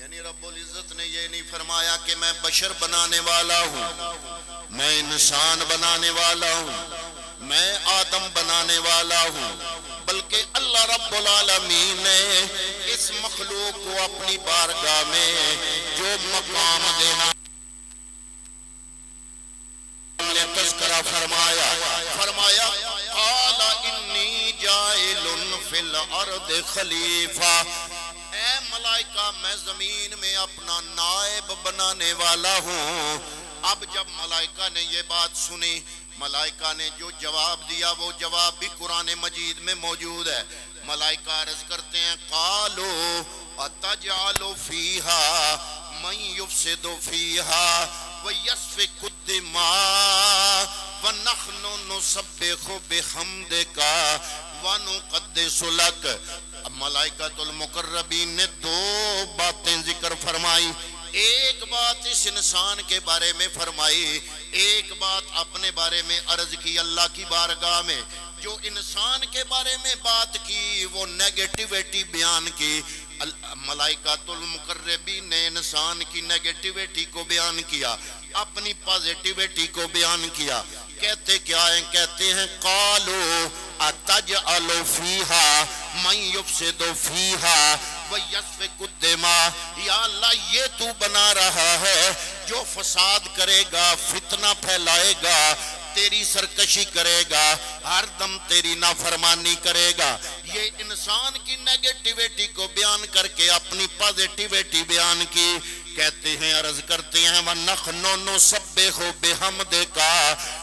यानी रब्बुल इज्जत ने ये नहीं फरमाया कि मैं बशर बनाने वाला हूँ, मैं इंसान बनाने वाला हूँ, मैं आदम बनाने वाला हूँ, बल्कि अल्लाह रब्बुल आलमीन ने इस मखलूक को अपनी बारगाह में जो मकाम देना तज़किरा फरमाया, फरमाया क़ाला इन्नी जाइलुन फिल अर्द खलीफा, ऐ मलाइका मैं जमीन में अपना नायब बनाने वाला हूँ। अब जब मलाइका ने ये बात सुनी, मलाइका ने जो जवाब दिया वो जवाब भी कुरान मजीद में मौजूद है। मलाइका अर्ज करते हैं क़ालू अतजअलु फ़ीहा मन युफ़सिदु फ़ीहा व यस्फ़िकु दिमा व नहनु नुसब्बिहु बिहम्दिका व नुक़द्दिसु लक। मलाइकातुल मुक़र्रबीन ने दो बातें जिक्र फरमाई। एक बात इस इंसान के बारे में फरमाई, एक बात अपने बारे में अर्ज की अल्लाह की बारगाह में। जो इंसान के बारे में बात की वो नेगेटिविटी बयान की। मलाइकातुल मुक़र्रबीन ने इंसान की नेगेटिविटी को बयान किया, अपनी पॉजिटिविटी को बयान किया। कहते क्या है? कहते हैं क़ालू अतजअलु फ़ीहा मन युफ़सिदु फ़ीहा व यस्फ़िकु दिमा, या अल्लाह ये तू बना रहा है जो फसाद करेगा, फितना फैलाएगा, तेरी सरकशी करेगा, हर दम तेरी नाफरमानी करेगा। ये इंसान की नेगेटिविटी को बयान करके अपनी पॉजिटिविटी बयान की। कहते हैं अर्ज करते हैं व नहनु नुसब्बिहु बिहम्दिका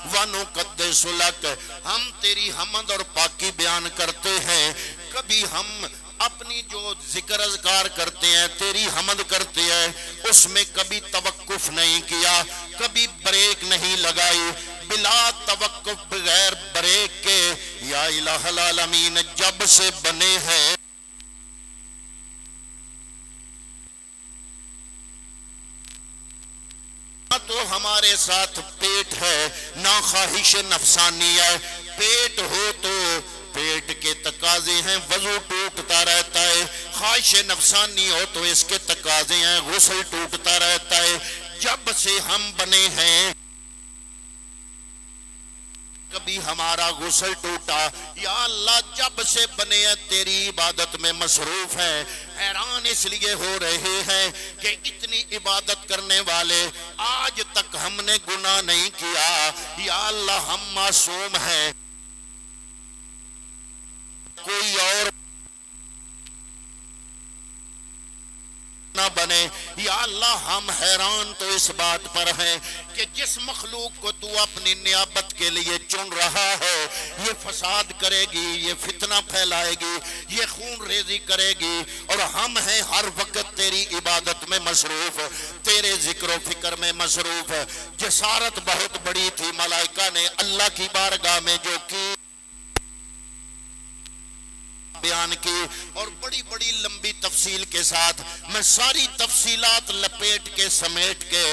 व नुक़द्दिसु लक, हम तेरी हमद और पाकी बयान करते हैं। कभी हम अपनी जो जिक्र अज़कार करते हैं, तेरी हमद करते हैं, उसमें कभी तवक्कुफ नहीं किया, कभी ब्रेक नहीं लगाई, बिला तवक्कुफ बगैर ब्रेक के या इलाहुल आलमीन जब से बने हैं तो हमारे साथ पेट है, ना ख्वाहिश नफसानी है। पेट हो तो पेट के तकाजे हैं, वजू टूटता रहता है। ख्वाहिश नफसानी हो तो इसके तकाजे हैं, गुस्ल टूटता रहता है। जब से हम बने हैं कभी हमारा गुस्ल टूटा? या अल्लाह जब से बने हैं तेरी इबादत में मसरूफ है। हैरान इसलिए हो रहे हैं कि इतनी इबादत करने वाले आज तक हमने गुनाह नहीं किया। या अल्लाह हम मासूम हैं, कोई और ना बने। या अल्लाह हम हैरान तो इस बात पर हैं कि जिस मखलूक को तू अपनी नियाबत के लिए चुन रहा है, ये फसाद करेगी, ये फितना फैलाएगी, ये खून रेजी करेगी, और हम हैं हर वक्त तेरी इबादत में मसरूफ, तेरे जिक्र फिक्र में मसरूफ। जसारत बहुत बड़ी थी मलाइका ने अल्लाह की बारगाह में जो की बयान की, और बड़ी बड़ी लंबी तफसील के साथ मैं सारी तफसीलात लपेट के समेट के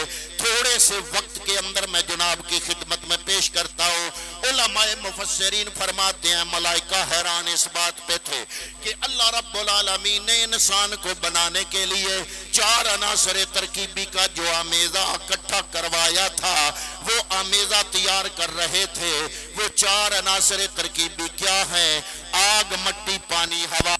थोड़े से वक्त के अंदर मैं जनाब की खिदमत में पेश करता हूँ। उलमाए मुफस्सिरीन फरमाते हैं मलाइका हैरान इस बात पे थे कि अल्लाह रब्बुल आलमीन ने इंसान को बनाने के लिए चार अनासर तरकीबी का जो आमेज़ा इकट्ठा करवाया था, वो आमेज़ा तैयार कर रहे थे। वो चार अनासर तरकीबी क्या है? आग, मट्टी, पानी, हवा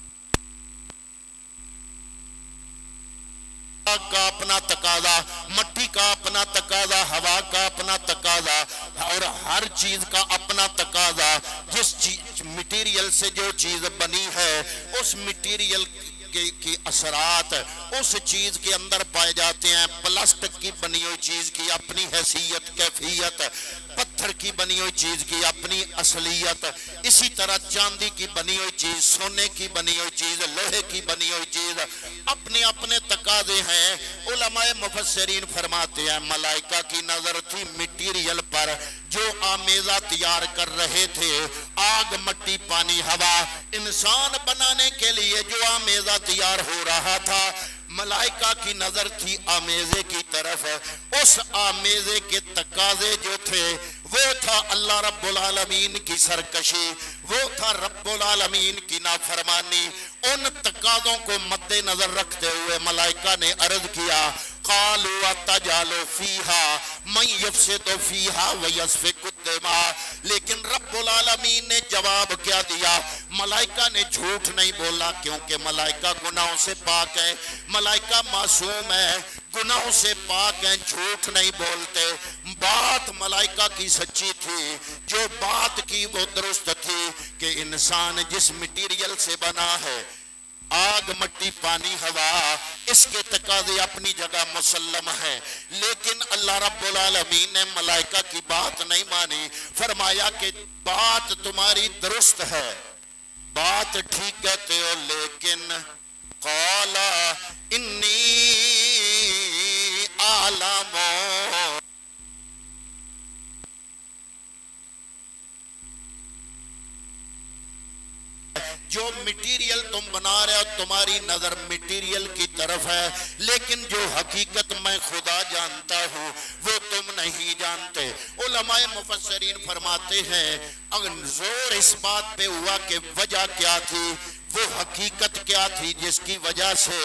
का अपना तकाजा, मट्टी का अपना तकाजा, हवा का अपना तकाजा, और हर चीज का अपना तकाजा। जिस चीज मटेरियल से जो चीज बनी है उस मटेरियल की असरात उस चीज के अंदर पाए जाते हैं। प्लास्टिक की बनी हुई चीज की अपनी हैसियत, कैफियत, पत्थर की बनी हुई चीज की अपनी असलियत, इसी तरह चांदी की बनी हुई चीज, सोने की बनी हुई चीज, लोहे की बनी हुई चीज अपने अपने तकाजे हैं। उलमाए मुफस्सिरीन फरमाते हैं मलाइका की नजर थी मटीरियल पर जो आमेज़ा तैयार कर रहे थे, आग, मट्टी, पानी, हवा। इंसान बनाने के लिए जो आमेज़ा तैयार हो रहा था, मलाइका की नजर थी आमेज़े की तरफ। उस आमेज़े के तकाजे जो थे वो था अल्लाह रब्बुल आलमीन की सरकशी, वो था रब्बुल आलमीन की नाफरमानी। उन तकाज़ों को मद्देनजर रखते हुए मलाइका ने अर्ज किया, क़ालू अतजालु फ़ीहा मन यफ़सिदु फ़ीहा व यस्फ़िकु दिमा। लेकिन रब्बुल आलमीन ने जवाब क्या दिया? मलाइका ने झूठ नहीं बोला, क्योंकि मलाइका गुनाहों से पाक है, मलाइका मासूम है, गुनाहों से पाक है, झूठ नहीं बोलते। बात मलाइका की सच्ची थी, जो बात की वो दुरुस्त थी कि इंसान जिस मटीरियल से बना है, आग मट्टी पानी हवा, इसके तकाज़े अपनी जगह मुसल्लम है, लेकिन अल्लाह रब्बुल आलमीन ने मलाइका की बात नहीं मानी। फरमाया कि बात तुम्हारी दुरुस्त है, बात ठीक कहते हो, लेकिन क़ाला इन्नी आलमु, जो मटीरियल तुम बना रहे हो तुम्हारी नजर मटीरियल की तरफ है, लेकिन जो हकीकत मैं खुदा जानता हूँ वो तुम नहीं जानते। उलमाए मुफस्सिरीन फरमाते हैं अगर जोर इस बात पे हुआ कि वजह क्या थी, वो हकीकत क्या थी जिसकी वजह से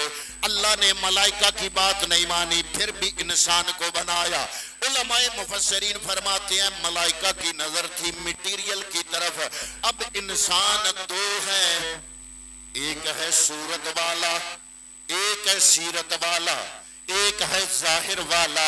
अल्लाह ने मलाइका की बात नहीं मानी, फिर भी इंसान को बनाया। उलमाए मुफस्सिरीन फरमाते हैं मलाइका की नजर थी मटीरियल की तरफ। अब इंसान दो है, एक है सूरत वाला, एक है सीरत वाला, एक है जाहिर वाला।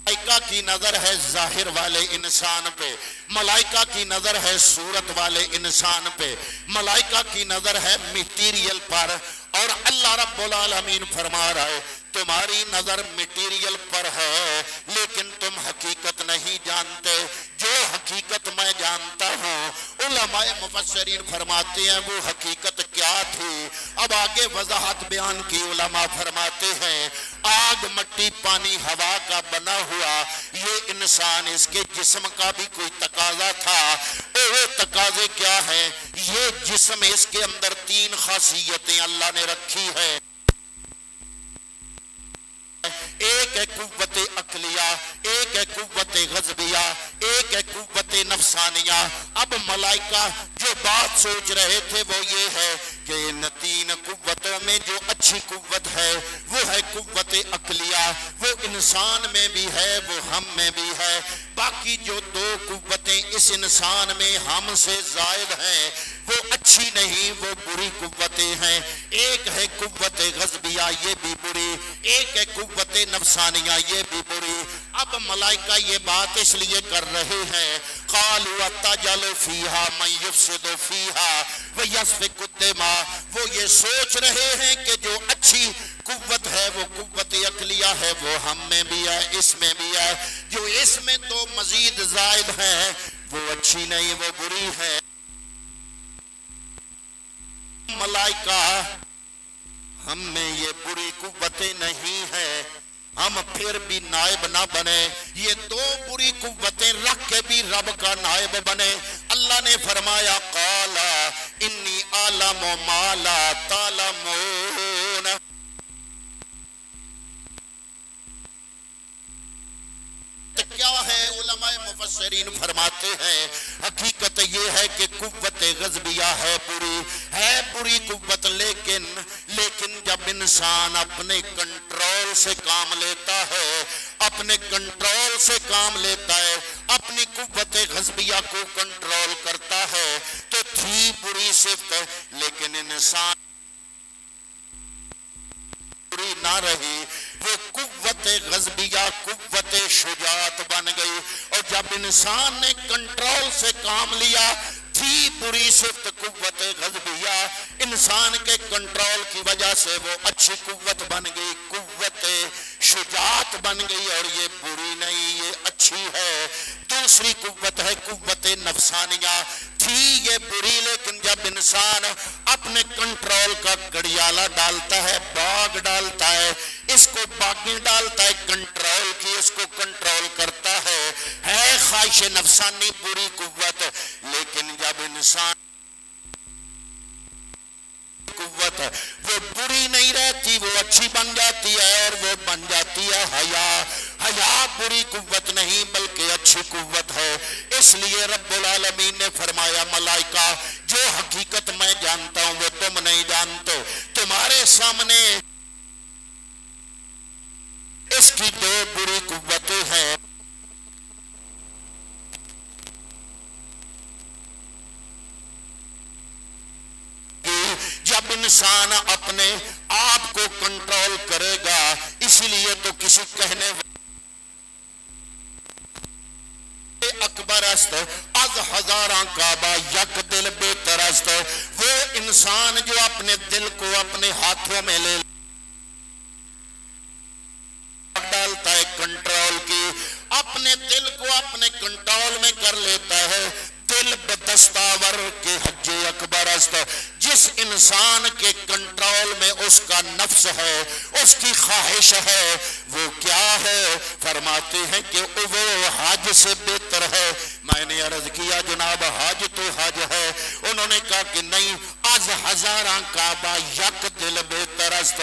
मलाइका की नजर है जाहिर वाले इंसान पे, मलाइका की नजर है सूरत वाले इंसान पे, मलाइका की नजर है मटीरियल पर। और अल्लाह रब्बुल आलमीन फरमा रहा है तुम्हारी नजर मटीरियल पर है, लेकिन तुम हकीकत नहीं जानते, जो हकीकत मैं जानता हूँ। उलमाए मुफस्सिरीन फरमाते हैं वो हकीकत क्या थी। अब आगे वजाहत बयान की। उलमा फरमाते हैं आग मट्टी पानी हवा का बना हुआ ये इंसान, इसके जिस्म का भी कोई तकाजा था। वो तकाजे क्या है? ये जिस्म, इसके अंदर तीन खासियतें अल्लाह ने रखी है। एक है कुव्वते अक्लिया, एक है कुव्वते गज़बिया, एक है कुव्वते नफसानिया। अब मलाइका जो बात सोच रहे थे वो ये है कि इन तीन कुव्वतों में जो अच्छी कुव्वत है वो है कुव्वते अक्लिया, वो इंसान में भी है, वो हम में भी है। बाकी जो दो कुव्वतें इस इंसान में हमसे जायद हैं वो अच्छी नहीं, वो बुरी कुव्वतें हैं। एक है कुव्वते गज़बिया, ये भी बुरी, एक है कुव्वते नफसानिया, ये भी बुरी। अब मलाइका ये बात इसलिए कर रहे हैं क़ालू अतजअलु फ़ीहा मन युफ़सिदु फ़ीहा व यस्फ़िकु दिमा। वो ये सोच रहे हैं कि जो अच्छी कुव्वत है वो कुव्वत अक्लिया है, वो हम में भी है, इसमें भी है। जो इसमें तो मजीद जायद है वो अच्छी नहीं, वो बुरी है। मलाइका हम में ये बुरी कुव्वतें नहीं है, हम फिर भी नायब ना बने, ये दो बुरी कुव्वतें रख के भी रब का नायब बने। अल्लाह ने फरमाया क़ाला इन्नी आलमु मा ला तालमून। क्या है? उलमाए मुफस्सिरीन फरमाते हैं हकीकत ये है कि कुव्वत गज़बिया है बुरी कुव्वत, लेकिन जब इंसान अपने कंट्रोल से काम लेता है, अपने कंट्रोल से काम लेता है, अपनी कुव्वत गज़बिया को कंट्रोल करता है, तो थी बुरी सिफ्त, लेकिन इंसान बुरी ना रही, वो कुव्वत गज़बिया कुव्वत शुजात बन गई। और जब इंसान ने कंट्रोल से काम लिया, थी बुरी सिफ्त कुव्वत गज़बिया, इंसान के कंट्रोल की वजह से वो अच्छी कुव्वत बन गई, कुव्वत शुजात बन गई। और ये बुरी नहीं, ये अच्छी है। दूसरी कुव्वत है कुव्वत नफसानिया, थी ये बुरी, लेकिन जब इंसान अपने कंट्रोल का कड़ियाला डालता है, बाग डालता है, इसको बागी डालता है, कंट्रोल की इसको कंट्रोल करता है ख्वाहिश नफसानी बुरी कुव्वत। लेकिन जब इंसान कुव्वत वो बुरी नहीं रहती, वो अच्छी बन जाती है, और वो बन जाती है हया। हया बुरी कुव्वत नहीं बल्कि अच्छी कुव्वत है। इसलिए रब्बुल आलमीन ने फरमाया मलाइका जो हकीकत मैं जानता हूं वो तुम नहीं जानते, तुम्हारे सामने इसकी दो बुरी कुव्वतें हैं। जब इंसान अपने आप को कंट्रोल करेगा, इसीलिए तो किसी कहने अकबर अस्त अज हजारा काबा यक दिल बेहतर अस्त, वो इंसान जो अपने दिल को अपने हाथों में ले डालता है, कंट्रोल की, अपने दिल को अपने कंट्रोल में कर लेता है। दिल बदस्तावर के हज्जे अकबर अस्त, जिस इंसान के कंट्रोल में उसका नफ्स है, उसकी ख्वाहिश है, वो क्या है? फरमाते हैं कि वो हज से बेहतर है। मैंने अर्ज किया जनाब हज तो हज है। उन्होंने कहा कि नहीं, अज हजारा काबा यक दिल बेहतर अस्त,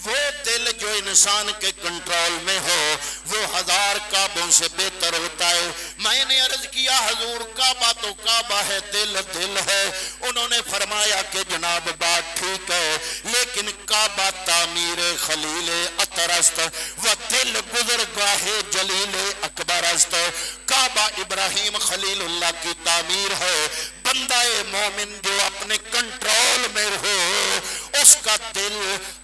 वो दिल जो इंसान के कंट्रोल में हो वो हजार काबों से बेहतर होता है। मैंने अर्ज किया हुजूर काबा तो काबा है, दिल दिल है। उन्होंने फरमाया कि जनाब बात ठीक है, लेकिन काबा तामीर खलील अतरस्त व दिल गुजरगाहे जलील अकबर अस्त। काबा इब्राहिम खलीलुल्लाह की तामीर है। बंदाए मोमिन जो अपने कंट्रोल में हो, उसका दिल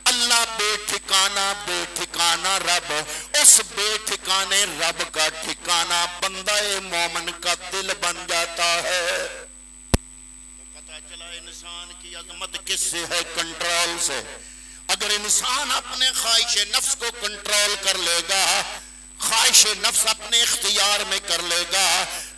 अल्लाह बेठिकाना बेठिकाना रब, उस बेठिकाने रब का ठिकाना बंदाए मोमिन का दिल बन जाता है। तो पता चला इंसान की अजमत किससे है? कंट्रोल से। अगर इंसान अपने ख्वाहिश नफ्स को कंट्रोल कर लेगा, ख्वाहिश नफ्स अपने इख्तियार में कर लेगा,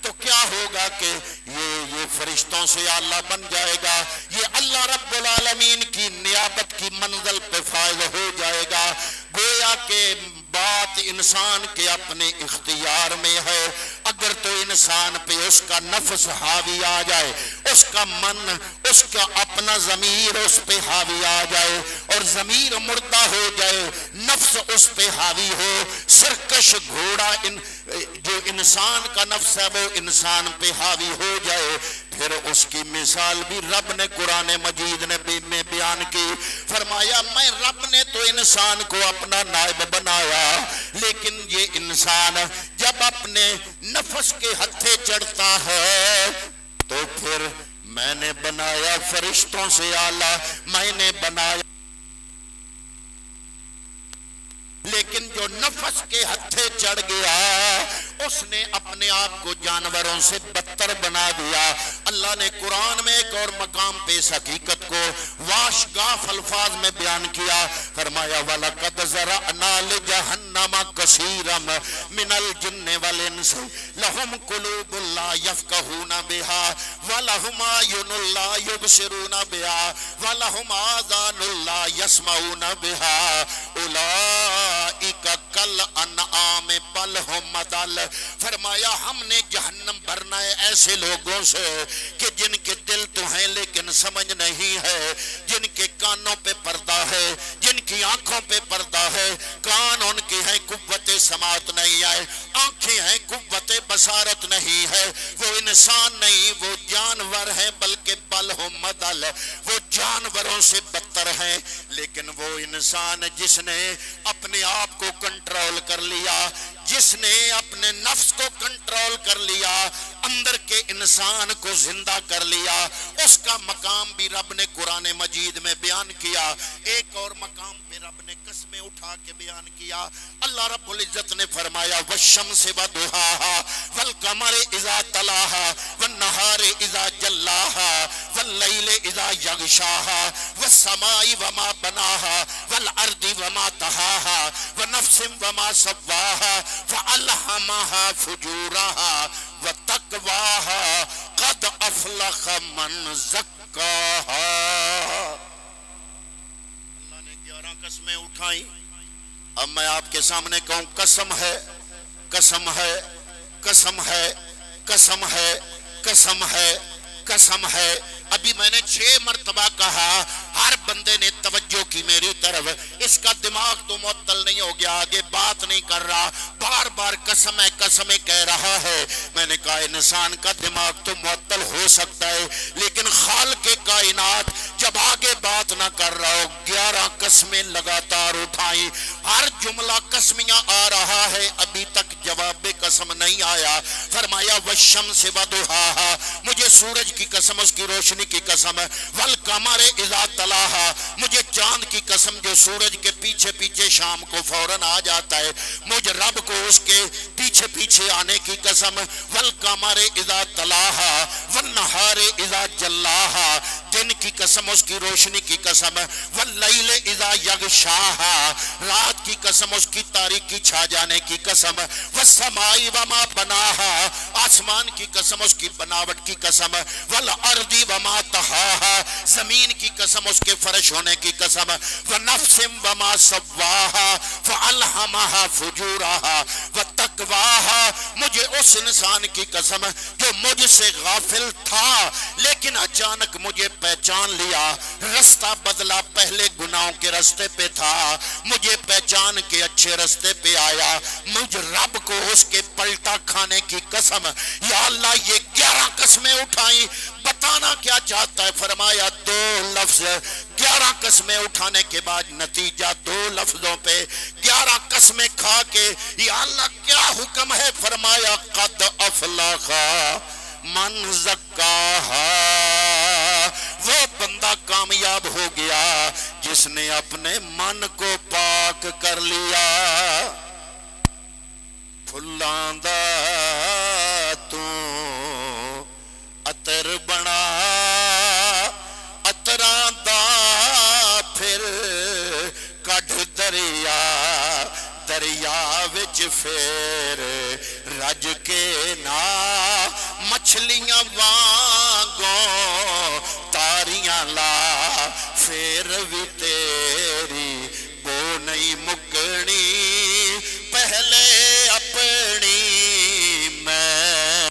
तो क्या होगा कि ये फरिश्तों से आला बन जाएगा, ये अल्लाह रब्बुल आलमीन की नियाबत की मंजिल पे फायज हो जाएगा। गोया के बात इंसान के अपने इख्तियार में है। अगर तो इंसान पे उसका नफ्स हावी आ जाए, उसका मन, उसका अपना जमीर उस पे हावी आ जाए और जमीर मुर्दा हो जाए, नफ्स उस पे हावी हो, सरकश घोड़ा जो इंसान का नफ्स है वो इंसान पे हावी हो जाए, फिर उसकी मिसाल भी रब ने कुरान मजीद ने में बयान की। फरमाया मैं रब ने तो इंसान को अपना नायब बनाया, लेकिन ये इंसान जब अपने नफ्स के हत्थे चढ़ता है तो फिर मैंने बनाया फरिश्तों से आला, मैंने बनाया, लेकिन जो नफ्स के हत्थे चढ़ गया उसने अपने आप को जानवरों से बदतर बना दिया। अल्लाह ने कुरान में एक और मकाम पे इस हकीकत को वाशगाफ अल्फाज में बयान किया। फरमाया वलक़द ज़रअना लिजहन्नम कसीरम मिनल जिन्न वल इंस लहुम कुलूबुन ला यफ़क़हूना बिहा व लहुम अयुनुन ला युबसिरूना बिहा व लहुम आज़ानुन ला यस्मऊना बिहा उलाइका कल अनआम बल हुम अदल। फरमाया हमने जहन्नम भरना है ऐसे लोगों से कि जिनके दिल तो हैं लेकिन समझ नहीं है, जिनके कानों पे पर्दा है, जिनकी आंखों पे पर्दा है, कान उनके हैं कुव्वते समात नहीं है, आंखें हैं कुव्वते बसारत नहीं है, वो इंसान नहीं वो जानवर है, बल्कि बल हुम अदल, वो जानवरों से बदतर हैं। लेकिन वो इंसान जिसने अपने आप को कंट्रोल कर लिया, जिसने अपने नफ्स को कंट्रोल कर लिया, अंदर के इंसान को जिंदा कर लिया, उसका मकाम भी रब ने कुरान मजीद में बयान किया। एक और मकाम पे रब ने कसमें उठा के बयान किया। अल्लाह रब्बुल इज्जत ने फरमाया वश्शम्सि वदुहाहा वल कमरि इज़ा तलाहा वन नहारि इज़ा जल्लाहा वल लैलि इज़ा यग़शाहा वस समाई वमा बनाहा वल अर्दि वमा तहाहा व नफ्सिन वमा सव्वाहा फअल्हमाहा फुजूरहा व तक़वाहा क़द अफ़लह मन ज़क्काहा। अल्लाह ने 11 कसमें उठाई। अब मैं आपके सामने कहूं कसम है, कसम है, कसम है, कसम है, कसम है, कसम है। अभी मैंने 6 मरतबा कहा हर बंदे ने तवज्जो की मेरी तरफ। इसका दिमाग तो मुअत्तल नहीं हो गया, आगे बात नहीं कर रहा, बार बार कसम है कह रहा है। मैंने कहा इंसान का दिमाग तो मुअत्तल हो सकता है, लेकिन खाल के कायनात जब आगे बात ना कर रहा हो, 11 कसमें लगातार उठाई, हर जुमला कसमियां आ रहा है, अभी तक जवाब कसम नहीं आया। फरमाया वशम्स वदुहाहा, मुझे सूरज की कसम, उसकी रोशनी की कसम, वल कमर इज़ा तलाहा, मुझे चांद की कसम जो सूरज के पीछे पीछे शाम को फौरन आ जाता है, मुझे रब को उसके पीछे पीछे आने की कसम, वल कमर इज़ा तलाहा वन नहार इज़ा जल्लाहा, दिन की कसम, उसकी रोशनी की कसम, वल लैल इज़ा यगशाहा, रात की कसम, उसकी तारीकी छा जाने की कसम, वस्समाई वमा बनाहा, आसमान की कसम, उसकी बनावट की कसम, वल अर्दी वमा तहाहा, जमीन की कसम, उसके फर्श होने की कसम, व नफ्सिम वमा सव्वाहा फअल्हमहा फुजूरहा व तकवाहा, मुझे उस इंसान की कसम जो मुझसे गाफिल था लेकिन अचानक मुझे पहचान लिया, रास्ता बदला, पहले गुनाहों के रास्ते पे था, मुझे पहचान के अच्छे रास्ते पे आया, मुझ रब को उसके पलटा खाने की कसम। या अल्लाह ये 11 कसमें उठाई, बताना क्या चाहता है? फरमाया 2 लफ्ज, 11 कसमें उठाने के बाद नतीजा 2 लफ्जों पे 11 कसमें खा के, या अल्लाह क्या हुक्म है? फरमाया कद अफलाखा मन ज़क्काहा, वो बंदा कामयाब हो गया जिसने अपने मन को पाक कर लिया। फुल्लां दा तू अतर बना, अतरां दा फिर कढ़ दरिया, दरिया विच फेर रज के ना, मछलियां वांगों तारियां ला, फिर भी तेरी बो नहीं मुकनी, पहले अपनी मैं।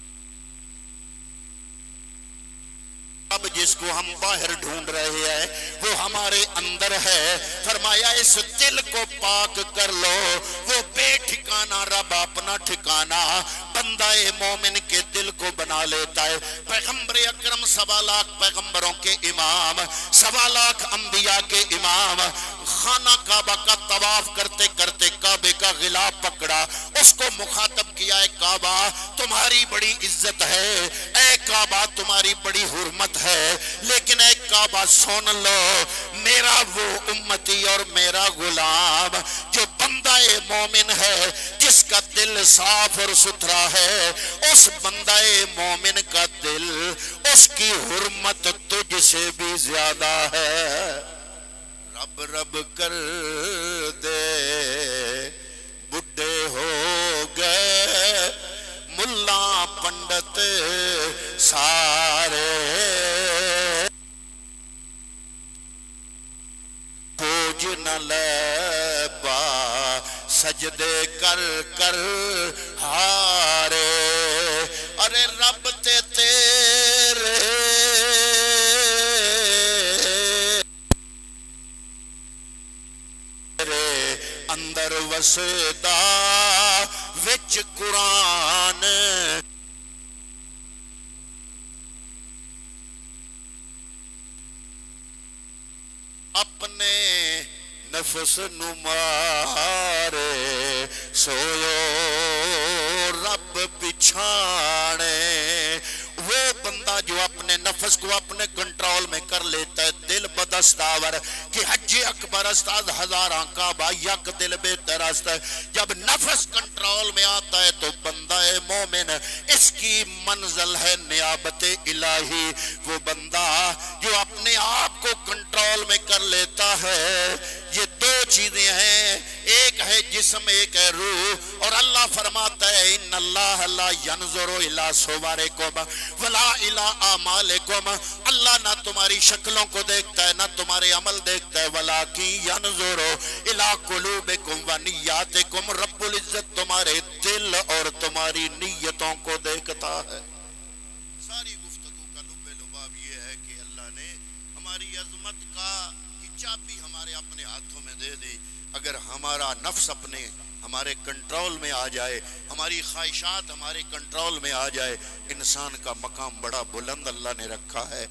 अब जिसको हम बाहर ढूंढ रहे हैं वो हमारे अंदर है। फरमाया इस दिल को पाक कर लो, वो बेठिकाना रब अपना ठिकाना बंदा मोमिन के दिल को बना लेता है। पैगंबर अकरम 1.25 लाख पैगंबरों के इमाम, 1.25 लाख अंबिया के इमाम, खाना काबा का तवाफ करते करते काबे का गिलाफ पकड़ा, उसको मुखातब किया, है काबा तुम्हारी बड़ी इज्जत है, ए काबा तुम्हारी बड़ी हुर्मत है, लेकिन ए काबा सुन लो, मेरा वो उम्मती और मेरा गुलाम जो बंदा मोमिन है, जिसका दिल साफ और सुथरा है, उस बंदा मोमिन का दिल, उसकी हुर्मत तुझसे भी ज्यादा है। रब रब कर दे बुढ़े हो गए मुल्ला पंडित सारे, खोज न लेबा सजदे कर कर हारे, अरे रब ते तेरे अंदर वसदा विच कुरान, अपने नफस नु मारे सोयो रब पिछाने। वो बंदा जो अपने नफस को अपने कंट्रोल में कर लेता है, दिल बदस्तावर कि हज अकबर अस्ताद हजारा काबा यक दिल बेहतर है। जब नफस कंट्रोल में आता है तो बंदा है मोमिन, इसकी मंजिल है नियाबत इलाही। वो बंदा जो अपने आप को कंट्रोल में कर लेता है, ये 2 चीजें हैं, एक है जिस्म, एक है रूह। और अल्लाह फरमाता है इन्नल्लाह ला यंजुरु इला सुवरिकुम वला इला आमालिकुम, अल्लाह ना तुम्हारी शक्लों को देखता है ना तुम्हारे अमल देखता है, वलाकि यंजुरु इला कुलूबिकुम व निय्यातिकुम, रब्बुल इज्जत तुम्हारे दिल और तुम्हारी नियतों को देखता है। सारी गुफ्तगू का लुब्बे लुबाब ये है कि अल्लाह ने तुम्हारी अजमत का की चाबी हमारे अपने हाथों में दे दी। अगर हमारा नफ्स अपने हमारे कंट्रोल में आ जाए, हमारी ख्वाहिशात हमारे कंट्रोल में आ जाए, इंसान का मकाम बड़ा बुलंद अल्लाह ने रखा है।